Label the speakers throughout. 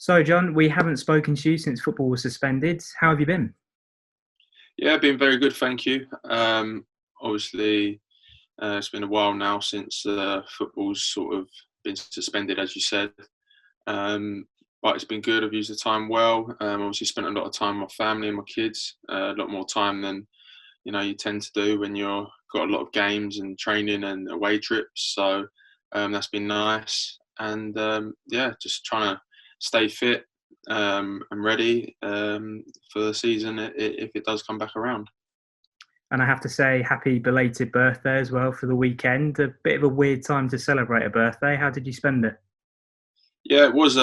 Speaker 1: So, John, we haven't spoken to you since football was suspended. How have you been?
Speaker 2: Yeah, been very good, thank you. Obviously, it's been a while now since football's sort of been suspended, as you said. Um, but it's been good. I've used the time well. Obviously, spent a lot of time with my family and my kids. A lot more time than you tend to do when you're got a lot of games and training and away trips. So that's been nice. And yeah, just trying to stay fit and ready for the season if it does come back around.
Speaker 1: And I have to say, happy belated birthday as well for the weekend. A bit of a weird time to celebrate a birthday. How did you spend it?
Speaker 2: Yeah, it was.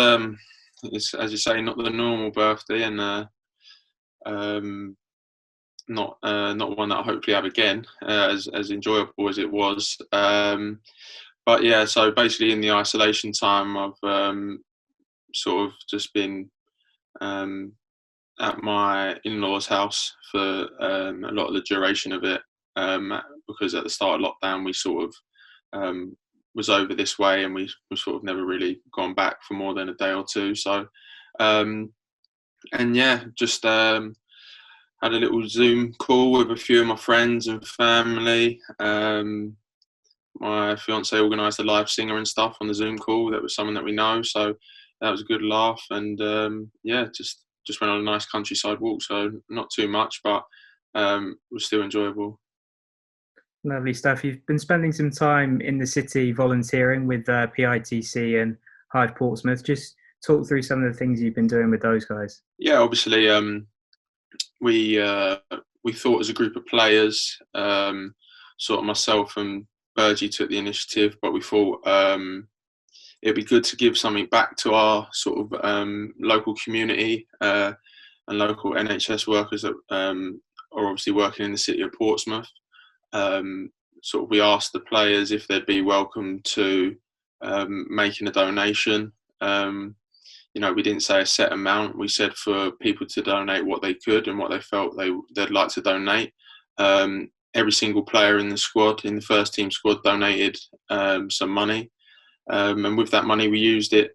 Speaker 2: It's, as you say, not the normal birthday, and um, not one that I hopefully have again, as enjoyable as it was. But yeah, so basically in the isolation time, I've sort of just been um, at my in-laws' house for a lot of the duration of it, because at the start of lockdown we sort of um, was over this way, and we sort of never really gone back for more than a day or two. So, um, and yeah, just had a little Zoom call with a few of my friends and family. My fiance organised a live singer and stuff on the Zoom call. That was someone that we know, so that was a good laugh. And yeah, just went on a nice countryside walk. So not too much, but was still enjoyable.
Speaker 1: Lovely stuff. You've been spending some time in the city volunteering with PITC and Hive Portsmouth. Just talk through some of the things you've been doing with those guys.
Speaker 2: Yeah, obviously, we we thought as a group of players, sort of myself and Bergie took the initiative, but we thought it'd be good to give something back to our sort of local community and local NHS workers that are obviously working in the city of Portsmouth. Um, Sort of we asked the players if they'd be welcome to making a donation. We didn't say a set amount. We said for people to donate what they could and what they felt they'd like to donate. Every single player in the squad, in the first team squad, donated some money, and with that money, we used it.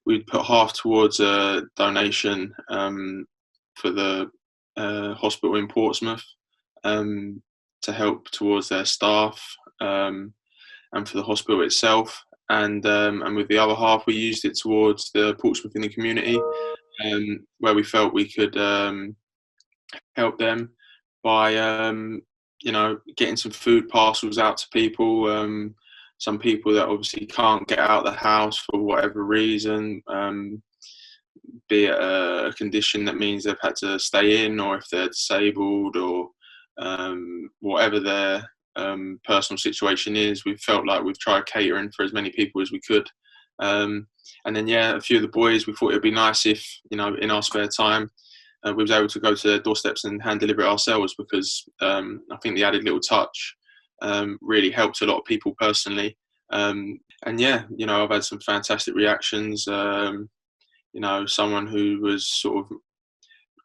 Speaker 2: We put half towards a donation for the hospital in Portsmouth to help towards their staff and for the hospital itself. And with the other half, we used it towards the Portsmouth in the community, where we felt we could help them by getting some food parcels out to people. Some people that obviously can't get out of the house for whatever reason, be it a condition that means they've had to stay in, or if they're disabled, or whatever their personal situation is. We felt like we've tried catering for as many people as we could. And then, yeah, a few of the boys, we thought it'd be nice if, in our spare time, we was able to go to their doorsteps and hand deliver it ourselves, because I think the added little touch really helped a lot of people personally. And yeah, I've had some fantastic reactions. Someone who was sort of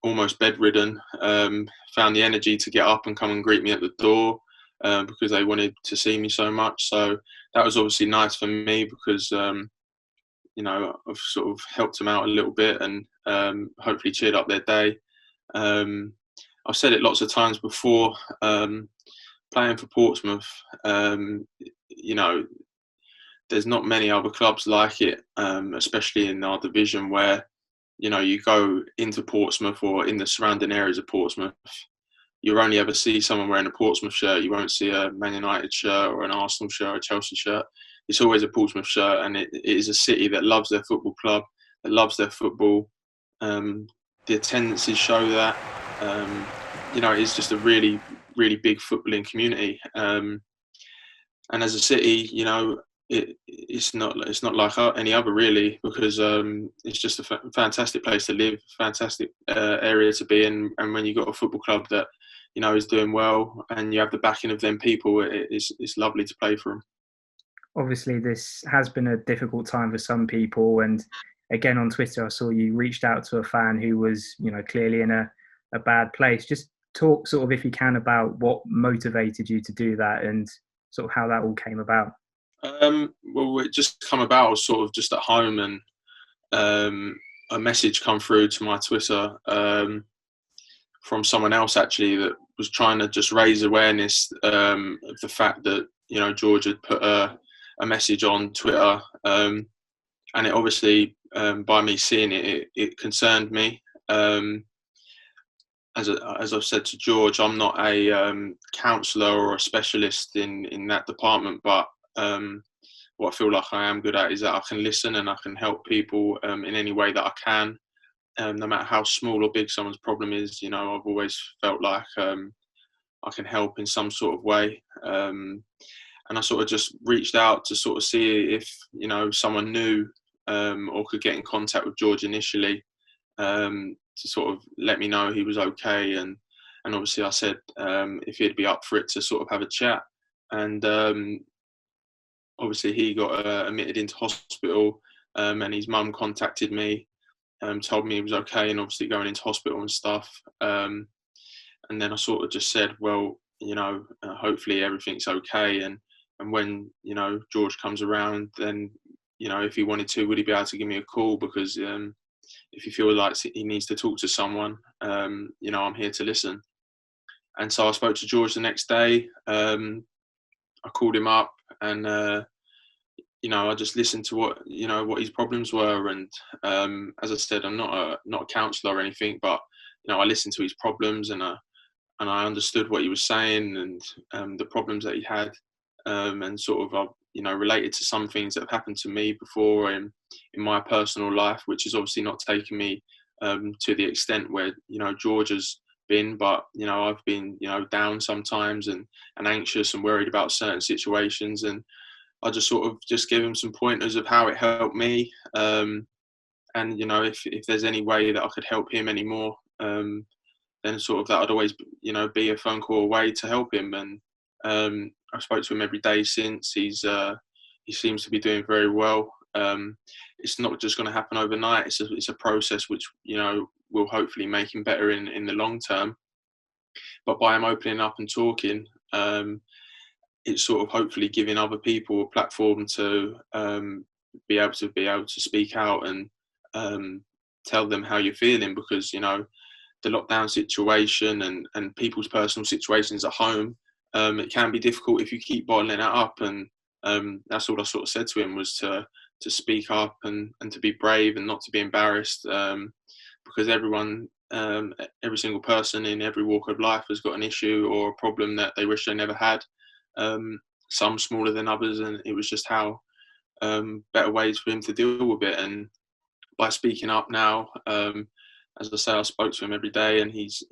Speaker 2: almost bedridden found the energy to get up and come and greet me at the door because they wanted to see me so much. So that was obviously nice for me, because I've sort of helped them out a little bit and hopefully cheered up their day. I've said it lots of times before, playing for Portsmouth, there's not many other clubs like it, especially in our division, where you go into Portsmouth or in the surrounding areas of Portsmouth, you'll only ever see someone wearing a Portsmouth shirt. You won't see a Man United shirt or an Arsenal shirt or a Chelsea shirt. It's always a Portsmouth shirt, and it is a city that loves their football club, that loves their football. The attendances show that. It's just a really, really big footballing community. And as a city, it's not like any other really, because it's just a fantastic place to live, fantastic area to be in. And when you've got a football club that is doing well, and you have the backing of them people, it's lovely to play for them.
Speaker 1: Obviously, this has been a difficult time for some people. And again, on Twitter, I saw you reached out to a fan who was, clearly in a bad place. Just talk sort of, if you can, about what motivated you to do that and sort of how that all came about.
Speaker 2: Well, it just come about. I was sort of just at home, and a message come through to my Twitter from someone else actually that was trying to just raise awareness of the fact that George had put a message on Twitter, and it obviously by me seeing it, it concerned me. As I've said to George, I'm not a counsellor or a specialist in that department, but what I feel like I am good at is that I can listen and I can help people in any way that I can. No matter how small or big someone's problem is, I've always felt like I can help in some sort of way. And I sort of just reached out to sort of see if, someone knew or could get in contact with George initially to sort of let me know he was okay. And obviously I said if he'd be up for it to sort of have a chat. And obviously he got admitted into hospital and his mum contacted me. Told me he was okay and obviously going into hospital and stuff. And then I sort of just said, well, hopefully everything's okay. And when, George comes around, then, if he wanted to, would he be able to give me a call? Because if he feels like he needs to talk to someone, I'm here to listen. And so I spoke to George the next day. I called him up and, I just listened to what his problems were. And as I said, I'm not a counsellor or anything, but I listened to his problems and I understood what he was saying and the problems that he had, and sort of related to some things that have happened to me before in my personal life, which has obviously not taken me to the extent where George has been, but I've been down sometimes and anxious and worried about certain situations, and I just sort of just give him some pointers of how it helped me, and if there's any way that I could help him anymore, then sort of that would always be a phone call away to help him. And I spoke to him every day since. He seems to be doing very well. It's not just going to happen overnight. It's a process which will hopefully make him better in the long term. But by him opening up and talking, it's sort of hopefully giving other people a platform to be able to speak out and tell them how you're feeling, because the lockdown situation and people's personal situations at home, it can be difficult if you keep bottling it up. And that's all I sort of said to him, was to speak up and to be brave and not to be embarrassed, because everyone, every single person in every walk of life has got an issue or a problem that they wish they never had, some smaller than others, and it was just how better ways for him to deal with it. And by speaking up now, as I say, I spoke to him every day and he's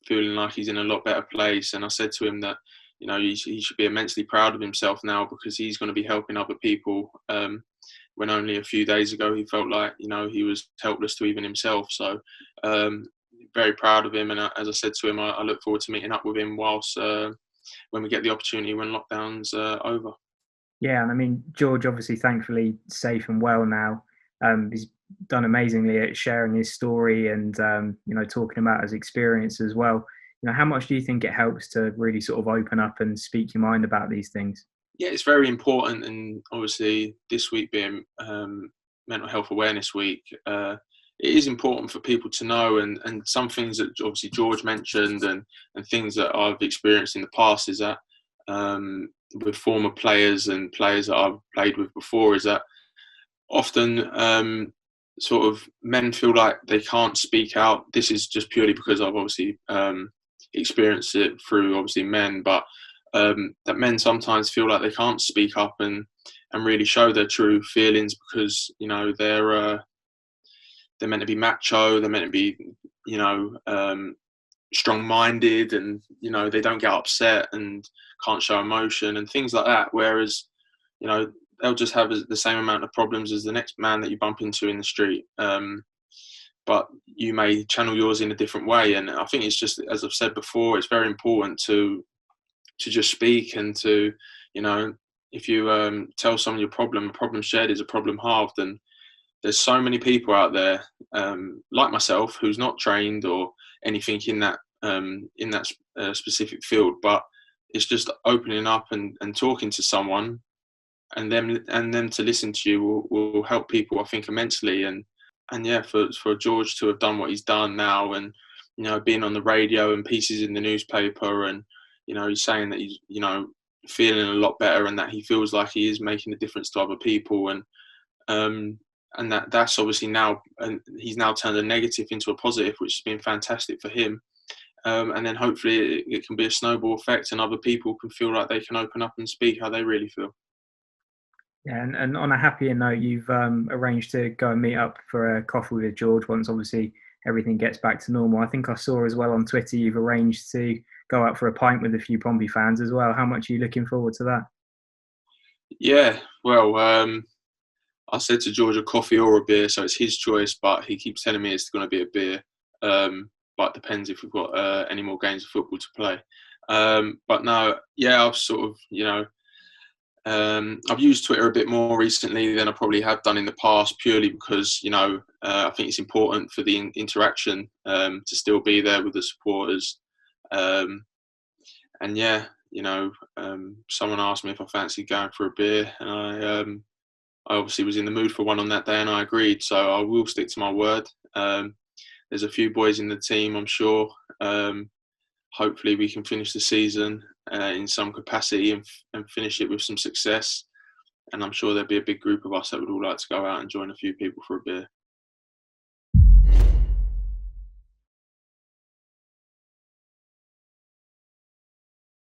Speaker 2: feeling like he's in a lot better place. And I said to him that he should be immensely proud of himself now, because he's going to be helping other people, when only a few days ago he felt like he was helpless to even himself. So very proud of him, and as I said to him, I look forward to meeting up with him whilst when we get the opportunity, when lockdown's over.
Speaker 1: Yeah, and I mean, George obviously thankfully safe and well now. He's done amazingly at sharing his story and talking about his experience as well. How much do you think it helps to really sort of open up and speak your mind about these things?
Speaker 2: Yeah, it's very important, and obviously this week being Mental Health Awareness Week, it is important for people to know, and some things that obviously George mentioned and things that I've experienced in the past is that with former players and players that I've played with before, is that often sort of men feel like they can't speak out. This is just purely because I've obviously experienced it through obviously men, but that men sometimes feel like they can't speak up and really show their true feelings, because they're meant to be macho, they're meant to be strong-minded, and they don't get upset and can't show emotion and things like that, whereas they'll just have the same amount of problems as the next man that you bump into in the street, but you may channel yours in a different way. And I think it's just, as I've said before, it's very important to just speak, and to if you tell someone your problem, a problem shared is a problem halved. And there's so many people out there like myself who's not trained or anything in that specific field, but it's just opening up and talking to someone them to listen to you will help people, I think, immensely. And yeah, for George to have done what he's done now, and being on the radio and pieces in the newspaper, and he's saying that he's feeling a lot better, and that he feels like he is making a difference to other people, and that's obviously now, and he's now turned a negative into a positive, which has been fantastic for him. And then hopefully it can be a snowball effect, and other people can feel like they can open up and speak how they really feel.
Speaker 1: Yeah, and on a happier note, you've arranged to go and meet up for a coffee with George once obviously everything gets back to normal. I think I saw as well on Twitter you've arranged to go out for a pint with a few Pompey fans as well. How much are you looking forward to that?
Speaker 2: Yeah, well, I said to George a coffee or a beer, so it's his choice, but he keeps telling me it's going to be a beer. But it depends if we've got any more games of football to play. But no, yeah, I've sort of, I've used Twitter a bit more recently than I probably have done in the past, purely because, I think it's important for the interaction to still be there with the supporters. And yeah, someone asked me if I fancied going for a beer, and I obviously was in the mood for one on that day, and I agreed. So I will stick to my word. There's a few boys in the team, I'm sure. Hopefully we can finish the season in some capacity and finish it with some success. And I'm sure there'll be a big group of us that would all like to go out and join a few people for a beer.